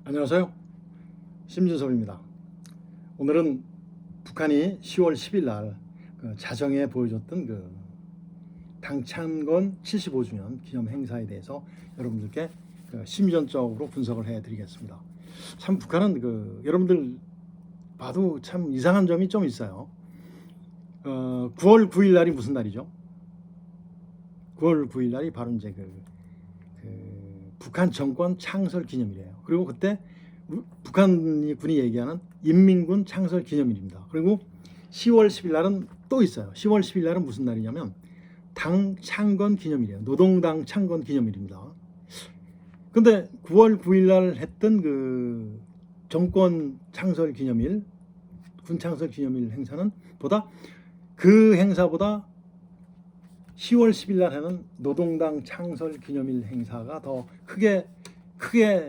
안녕하세요. 심진섭입니다. 오늘은 북한이 10월 10일 날 자정에 보여줬던 당창건 75주년 기념 행사에 대해서 여러분들께 심전적으로 분석을 해드리겠습니다. 참 북한은 여러분들 봐도 참 이상한 점이 좀 있어요. 9월 9일 날이 무슨 날이죠? 9월 9일 날이 바로 이제 북한 정권 창설 기념일이에요. 그리고 그때 북한 군이 얘기하는 인민군 창설 기념일입니다. 그리고 10월 10일 날은 또 있어요. 10월 10일 날은 무슨 날이냐면 당 창건 기념일이에요. 노동당 창건 기념일입니다. 근데 9월 9일 날 했던 정권 창설 기념일, 군 창설 기념일 행사는 그 행사보다 10월 10일 날 하는 노동당 창설 기념일 행사가 더 크게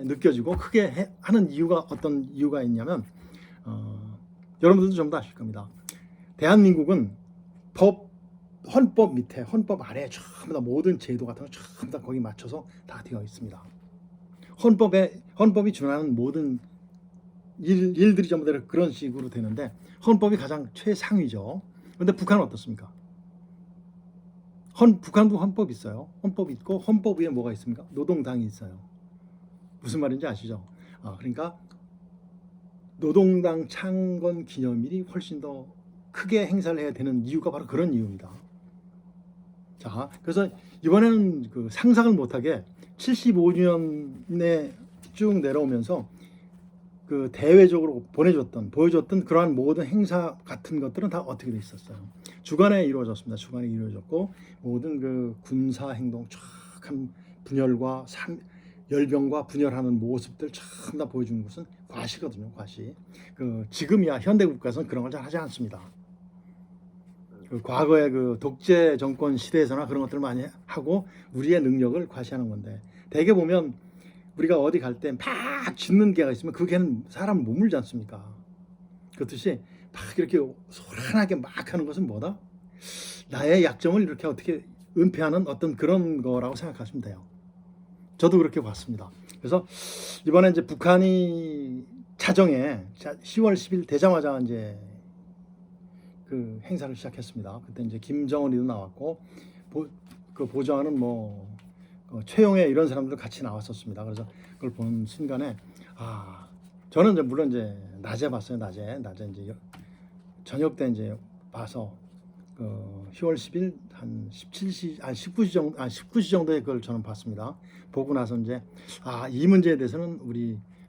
느껴지고 크게 하는 이유가 어떤 이유가 있냐면 여러분들도 좀 더 아실 겁니다. 대한민국은 헌법 밑에, 헌법 아래에 전부 다 모든 제도 같은 거 전부 다 거기 맞춰서 다 되어 있습니다. 헌법이 준하는 모든 일들이 전부 다 그런 식으로 되는데 헌법이 가장 최상위죠. 그런데 북한은 어떻습니까? 북한도 헌법 있어요. 헌법 있고 헌법 위에 뭐가 있습니까? 노동당이 있어요. 무슨 말인지 아시죠? 그러니까 노동당 창건 기념일이 훨씬 더 크게 행사를 해야 되는 이유가 바로 그런 이유입니다. 자, 그래서 이번에는 상상을 못하게 75년에 쭉 내려오면서 대외적으로 보여줬던 그러한 모든 행사 같은 것들은 다 어떻게 돼 있었어요? 주간에 이루어졌습니다. 주간에 이루어졌고 모든 군사 행동 쫙한 분열과 열병과 분열하는 모습들 전부 다 보여주는 것은 과시거든요. 과시. 지금이야 현대 국가에서는 그런 걸 잘 하지 않습니다. 과거의 독재 정권 시대에서나 그런 것들을 많이 하고 우리의 능력을 과시하는 건데 대개 보면 우리가 어디 갈 때 막 짖는 개가 있으면 그 개는 사람 못 물지 않습니까? 그렇듯이 막 이렇게 소란하게 막 하는 것은 뭐다? 나의 약점을 이렇게 어떻게 은폐하는 어떤 그런 거라고 생각하시면 돼요. 저도 그렇게 봤습니다. 그래서 이번에 이제 북한이 자정에 10월 10일 되자마자 이제 행사를 시작했습니다. 그때 이제 김정은이도 나왔고 보좌하는 최용해 이런 사람들 같이 나왔었습니다. 그래서 그걸 본 순간에 저는 이제 물론 이제 낮에 봤어요. 낮에 이제 저녁 때 이제 봐서 10월 10일 한 19시 정도에 그걸 저는 봤습니다. 보고 나서 이제 이 문제에 대해서는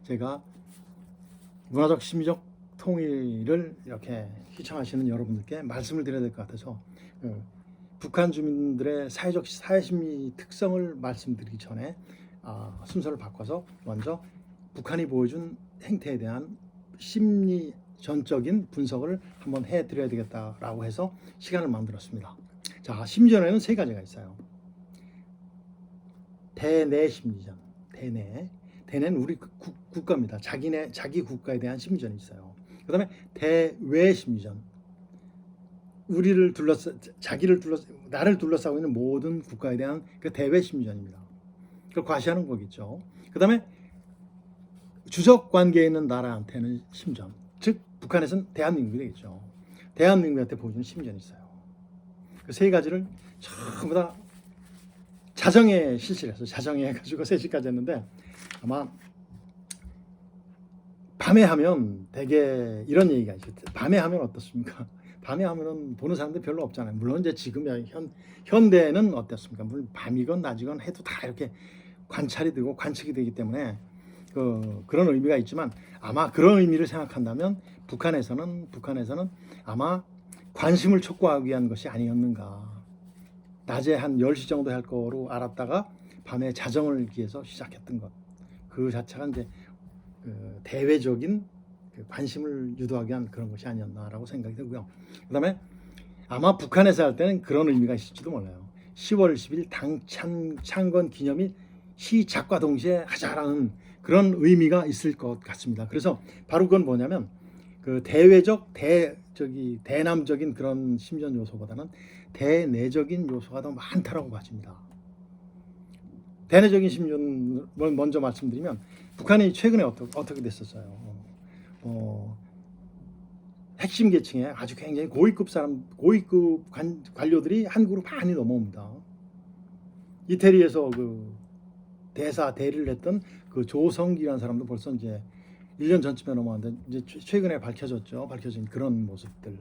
제가 문화적 심리적 통일을 이렇게 희청하시는 여러분들께 말씀을 드려야 될 것 같아서 북한 주민들의 사회심리 특성을 말씀드리기 전에 순서를 바꿔서 먼저 북한이 보여준 행태에 대한 심리 전적인 분석을 한번 해드려야 되겠다라고 해서 시간을 만들었습니다. 자, 심리전에는 세 가지가 있어요. 대내 심리전, 대내는 우리 국가입니다. 자기 국가에 대한 심리전이 있어요. 그 다음에 대외 심리전, 나를 둘러싸고 있는 모든 국가에 대한 대외 심리전입니다. 그걸 과시하는 거겠죠. 그 다음에 주적 관계에 있는 나라한테는 심전, 즉 북한에서는 대한민국이 되겠죠. 대한민국한테 보여주는 심전이 있어요. 그 세 가지를 전부 다 자정에 실시를 했어요. 자정에 해가지고 3시까지 했는데 아마 밤에 하면 되게 이런 얘기가 있어요. 밤에 하면 어떻습니까? 밤에 하면은 보는 사람들 별로 없잖아요. 물론 이제 지금이야 현대는 어땠습니까? 물론 밤이건 낮이건 해도 다 이렇게 관찰이 되고 관측이 되기 때문에 그런 의미가 있지만 아마 그런 의미를 생각한다면 북한에서는 아마 관심을 촉구하기 위한 것이 아니었는가. 낮에 한 10시 정도 할 거로 알았다가 밤에 자정을 기해서 시작했던 것. 그 자체가 이제 대외적인 관심을 유도하기 위한 그런 것이 아니었나라고 생각이 되고요. 그 다음에 아마 북한에서 할 때는 그런 의미가 있을지도 몰라요. 10월 10일 당 창건 기념일 시작과 동시에 하자라는 그런 의미가 있을 것 같습니다. 그래서 바로 그건 뭐냐면 대남적인 그런 심전 요소보다는 대내적인 요소가 더 많다라고 봐집니다. 대내적인 심리를 먼저 말씀드리면 북한이 최근에 어떻게 됐었어요. 핵심 계층에 아주 굉장히 고위급 관료들이 한국으로 많이 넘어옵니다. 이태리에서 그 대리를 했던 그 조성기라는 사람도 벌써 이제 1년 전쯤에 넘어왔는데 이제 최근에 밝혀진 그런 모습들.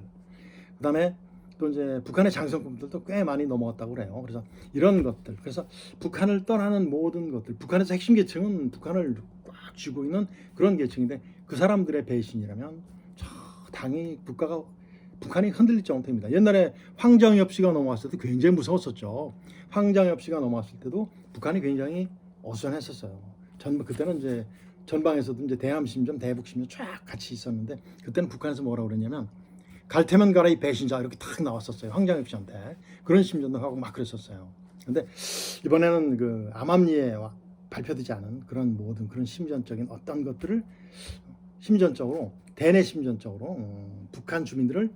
그다음에 또 이제 북한의 장성급들도 꽤 많이 넘어왔다고 그래요. 그래서 이런 것들, 그래서 북한을 떠나는 모든 것들, 북한에서 핵심 계층은 북한을 꽉 쥐고 있는 그런 계층인데 그 사람들의 배신이라면 당연히 북한이 흔들릴 정도입니다. 옛날에 황정엽 씨가 넘어왔을 때 굉장히 무서웠었죠. 황정엽 씨가 넘어왔을 때도 북한이 굉장히 어수선했었어요. 그때는 이제 전방에서도 이제 대함심전, 대북심전 쫙 같이 있었는데 그때는 북한에서 뭐라고 그랬냐면 갈 테면 가라 이 배신자 이렇게 탁 나왔었어요. 황정엽 씨한테 그런 심전도 하고 막 그랬었어요. 근데 이번에는 그 암암리에 발표되지 않은 그런 모든 그런 심전적인 어떤 것들을 심전적으로 대내 심전적으로 북한 주민들을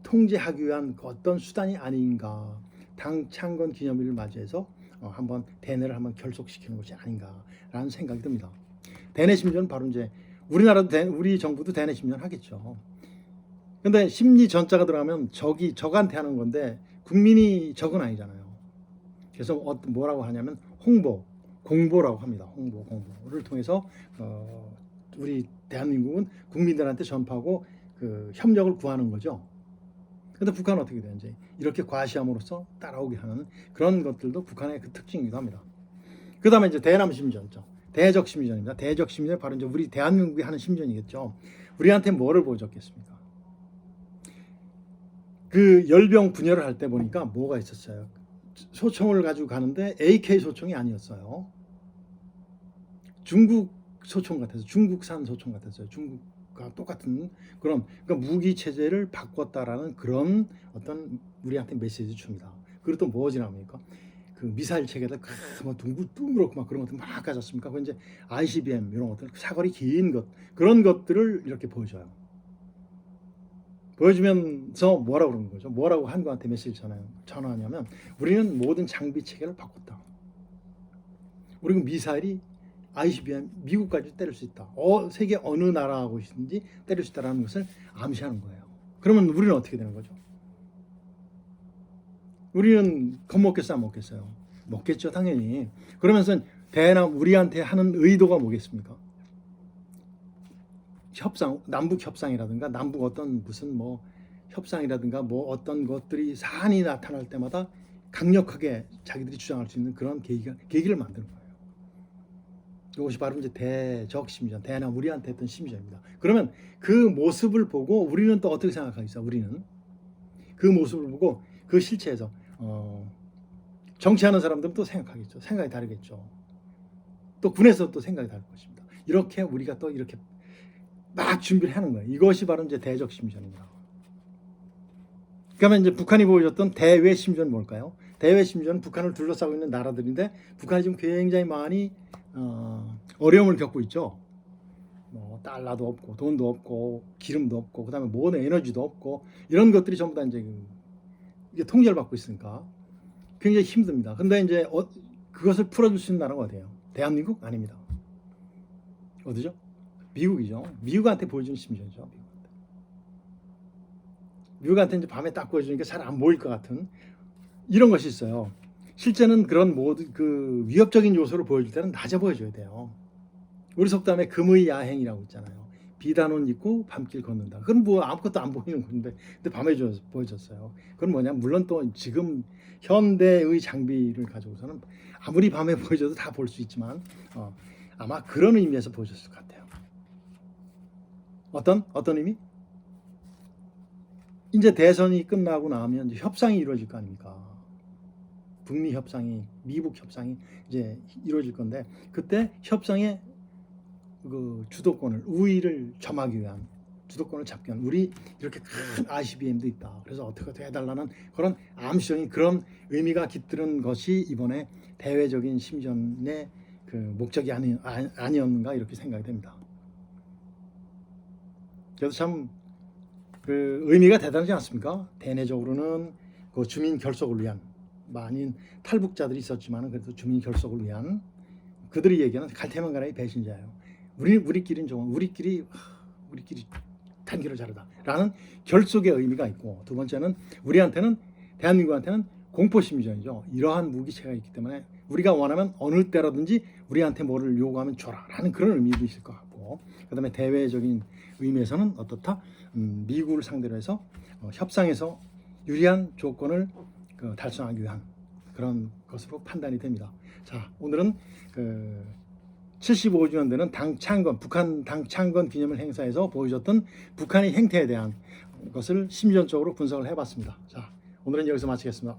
통제하기 위한 어떤 수단이 아닌가. 당 창건 기념일을 맞이해서 한번 대내를 한번 결속시키는 것이 아닌가라는 생각이 듭니다. 대내 심전은 바로 이제 우리 정부도 대내 심전 하겠죠. 근데 심리 전자가 들어가면 적한테 하는 건데 국민이 적은 아니잖아요. 그래서 뭐라고 하냐면 공보라고 합니다. 공보를 통해서 우리 대한민국은 국민들한테 전파하고 그 협력을 구하는 거죠. 근데 북한은 어떻게 되는지 이렇게 과시함으로써 따라오게 하는 그런 것들도 북한의 그 특징이기도 합니다. 그 다음에 이제 대남 심전죠. 대적 심전입니다. 대적 심전이 바로 이제 우리 대한민국이 하는 심전이겠죠. 우리한테 뭐를 보여줬겠습니까? 그 열병 분열을 할 때 보니까 뭐가 있었어요. 소총을 가지고 가는데 AK 소총이 아니었어요. 중국 소총 같아서 중국산 소총 같았어요. 중국과 똑같은 그런 그러니까 무기 체제를 바꿨다라는 그런 어떤 우리한테 메시지 줍니다. 그리고 또 뭐 지납니까? 그 미사일 체계다 뭐 둥그렇고 막 그런 것들 막 가지 않습니까? 그 이제 ICBM 이런 것들 사거리 긴 것 그런 것들을 이렇게 보여줘요. 보여주면서 뭐라고 그러는 거죠? 뭐라고 한국한테 메시지 전하냐면 우리는 모든 장비 체계를 바꿨다. 우리는 미사일이 ICBM 미국까지 때릴 수 있다. 세계 어느 나라하고든지 때릴 수 있다는 것을 암시하는 거예요. 그러면 우리는 어떻게 되는 거죠? 우리는 겁먹겠어요, 안 먹겠어요? 먹겠죠, 당연히. 그러면서 우리한테 하는 의도가 뭐겠습니까? 남북 협상이라든가 남북 어떤 무슨 뭐 협상이라든가 뭐 어떤 것들이 사안이 나타날 때마다 강력하게 자기들이 주장할 수 있는 그런 계기를 만드는 거예요. 이것이 바로 이제 대적 심전, 대남 우리한테 했던 심전입니다. 그러면 그 모습을 보고 우리는 또 어떻게 생각하겠어요? 우리는 그 모습을 보고 그 실체에서 정치하는 사람들은 또 생각하겠죠. 생각이 다르겠죠. 또 군에서 또 생각이 다를 것입니다. 이렇게 우리가 또 이렇게 막 준비를 하는 거예요. 이것이 바로 이제 대적 심전입니다. 그러면 이제 북한이 보여줬던 대외 심전은 뭘까요? 대외 심전은 북한을 둘러싸고 있는 나라들인데 북한이 지금 굉장히 많이 어려움을 겪고 있죠. 뭐 달러도 없고 돈도 없고 기름도 없고 그다음에 모든 에너지도 없고 이런 것들이 전부 다 이제 이게 통제를 받고 있으니까 굉장히 힘듭니다. 근데 이제 그것을 풀어줄 수 있는 나라가 어디예요? 대한민국? 아닙니다. 어디죠? 미국이죠. 미국한테 보여주는 심전이죠. 미국한테 이제 밤에 딱 보여주니까 잘 안 보일 것 같은 이런 것이 있어요. 실제는 그런 모든 그 위협적인 요소를 보여줄 때는 낮에 보여줘야 돼요. 우리 속담에 금의 야행이라고 있잖아요. 비단 옷 입고 밤길 걷는다. 그건 뭐 아무것도 안 보이는 건데, 근데 밤에 보여줬어요. 그건 뭐냐? 물론 또 지금 현대의 장비를 가지고서는 아무리 밤에 보여줘도 다 볼 수 있지만 아마 그런 의미에서 보여줬을 것 같아요. 어떤 의미? 이제 대선이 끝나고 나면 이제 협상이 이루어질 거 아닙니까? 북미 협상이, 미북 협상이 이제 이루어질 건데 그때 협상의 그 주도권을 우위를 점하기 위한 주도권을 잡기 위한 우리 이렇게 큰 ICBM도 있다. 그래서 어떻게 해달라는 그런 암시적인 그런 의미가 깃드는 것이 이번에 대외적인 심전의 그 목적이 아니었는가 이렇게 생각이 됩니다. 그래서 참 그 의미가 대단하지 않습니까? 대내적으로는 그 주민 결속을 위한 많은 탈북자들이 있었지만 그래도 주민 결속을 위한 그들이 얘기하는 갈테만가라의 배신자예요. 우리끼리는 좋은 우리끼리 단결을 자르다라는 결속의 의미가 있고, 두 번째는 우리한테는 대한민국한테는 공포심리전이죠. 이러한 무기체가 있기 때문에 우리가 원하면 어느 때라든지 우리한테 뭐를 요구하면 줘라라는 그런 의미도 있을 것 같고, 그다음에 대외적인 의미에서는 어떻다? 미국을 상대로 해서 협상에서 유리한 조건을 달성하기 위한 그런 것으로 판단이 됩니다. 자, 오늘은 75주년 되는 당 창건, 북한 당 창건 기념일 행사에서 보여줬던 북한의 행태에 대한 것을 심리전적으로 분석을 해봤습니다. 자, 오늘은 여기서 마치겠습니다.